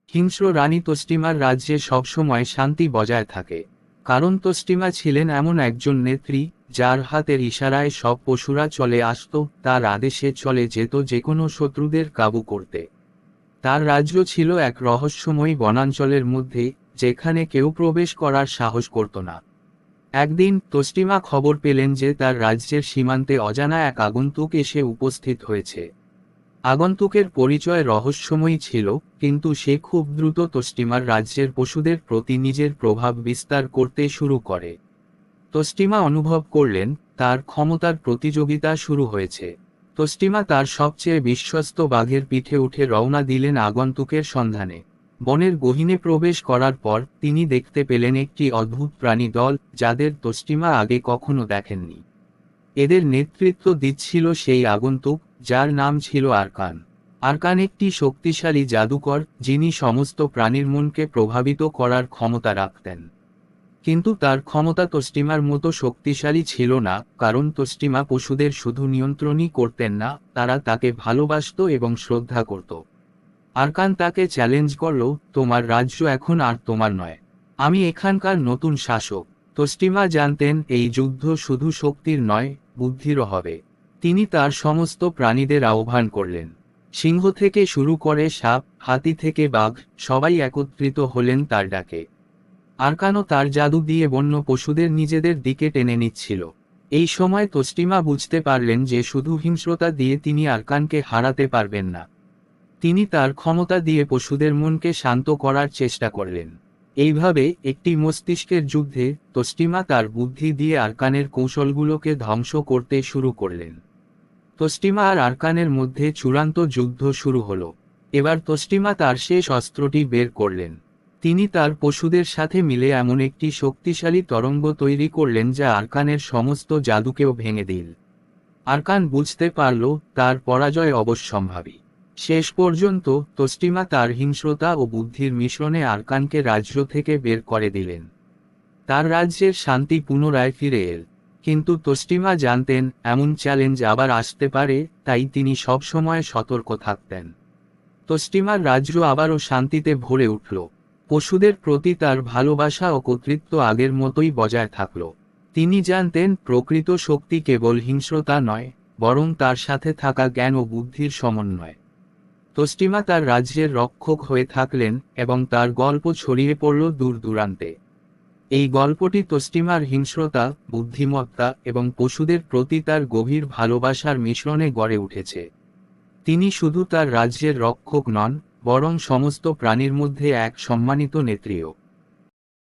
হিংস্র রানী তস্টিমার রাজ্যে সবসময় শান্তি বজায় থাকে, কারণ তস্টিমা ছিলেন এমন একজন নেত্রী যার হাতের ইশারায় সব পশুরা চলে আসত, তার আদেশে চলে যেত যেকোনো শত্রুদের কাবু করতে। তার রাজ্য ছিল এক রহস্যময় বনাঞ্চলের মধ্যে, যেখানে কেউ প্রবেশ করার সাহস করত না। একদিন তস্টিমা খবর পেলেন যে তার রাজ্যের সীমান্তে অজানা এক আগন্তুক এসে উপস্থিত হয়েছে। আগন্তুকের পরিচয় রহস্যময়ী ছিল, কিন্তু সে খুব দ্রুত তস্টিমার রাজ্যের পশুদের প্রতি নিজের প্রভাব বিস্তার করতে শুরু করে। তস্টিমা অনুভব করলেন তার ক্ষমতার প্রতিযোগিতা শুরু হয়েছে। তস্টিমা তার সবচেয়ে বিশ্বস্ত বাঘের পিঠে উঠে রওনা দিলেন আগন্তুকের সন্ধানে। বনের গহীনে প্রবেশ করার পর তিনি দেখতে পেলেন একটি অদ্ভুত প্রাণী দল, যাদের তস্টিমা আগে কখনো দেখেননি। এদের নেতৃত্ব দিচ্ছিল সেই আগন্তুক, যার নাম ছিল আরকান। আরকান একটি শক্তিশালী জাদুকর, যিনি সমস্ত প্রাণীর মনকে প্রভাবিত করার ক্ষমতা রাখতেন। কিন্তু তার ক্ষমতা তস্টিমার মতো শক্তিশালী ছিল না, কারণ তস্টিমা পশুদের শুধু নিয়ন্ত্রণই করতেন না, তারা তাকে ভালোবাসত এবং শ্রদ্ধা করত। আরকান তাকে চ্যালেঞ্জ করল, তোমার রাজ্য এখন আর তোমার নয়, আমি এখানকার নতুন শাসক। তস্টিমা জানতেন এই যুদ্ধ শুধু শক্তির নয়, বুদ্ধিরও হবে। তিনি তার সমস্ত প্রাণীদের আহ্বান করলেন। সিংহ থেকে শুরু করে সাপ, হাতি থেকে বাঘ, সবাই একত্রিত হলেন তার ডাকে। আরকানও তার জাদু দিয়ে বন্য পশুদের নিজেদের দিকে টেনে নিচ্ছিল। এই সময় তস্টিমা বুঝতে পারলেন যে শুধু হিংস্রতা দিয়ে তিনি আরকানকে হারাতে পারবেন না। তিনি তার ক্ষমতা দিয়ে পশুদের মনকে শান্ত করার চেষ্টা করলেন। এইভাবে একটি মস্তিষ্কের যুদ্ধে তস্টিমা তার বুদ্ধি দিয়ে আরকানের কৌশলগুলোকে ধ্বংস করতে শুরু করলেন। তস্টিমা আর আরকানের মধ্যে চূড়ান্ত যুদ্ধ শুরু হলো। এবার তস্টিমা তার শেষ অস্ত্রটি বের করলেন। তিনি তার পশুদের সাথে মিলে এমন একটি শক্তিশালী তরঙ্গ তৈরি করলেন যা আরকানের সমস্ত জাদুকেও ভেঙে দিল। আরকান বুঝতে পারল তার পরাজয় অবশ্যম্ভাবী। শেষ পর্যন্ত তস্টিমা তার হিংস্রতা ও বুদ্ধির মিশ্রণে আরকানকে রাজ্য থেকে বের করে দিলেন। তার রাজ্যের শান্তি পুনরায় ফিরে এল। কিন্তু তস্টিমা জানতেন এমন চ্যালেঞ্জ আবার আসতে পারে, তাই তিনি সবসময় সতর্ক থাকতেন। তস্টিমার রাজ্য আবারও শান্তিতে ভরে উঠল। পশুদের প্রতি তার ভালোবাসা ও কর্তৃত্ব আগের মতোই বজায় থাকল। তিনি জানতেন প্রকৃত শক্তি কেবল হিংস্রতা নয়, বরং তার সাথে থাকা জ্ঞান ও বুদ্ধির সমন্বয়। তস্টিমা তার রাজ্যের রক্ষক হয়ে থাকলেন এবং তার গল্প ছড়িয়ে পড়ল দূর দূরান্তে। এই গল্পটি তস্টিমার হিংস্রতা, বুদ্ধিমত্তা এবং পশুদের প্রতি তার গভীর ভালোবাসার মিশ্রণে গড়ে উঠেছে। তিনি শুধু তার রাজ্যের রক্ষক নন, বরং সমস্ত প্রাণীর মধ্যে এক সম্মানিত নেত্রীও।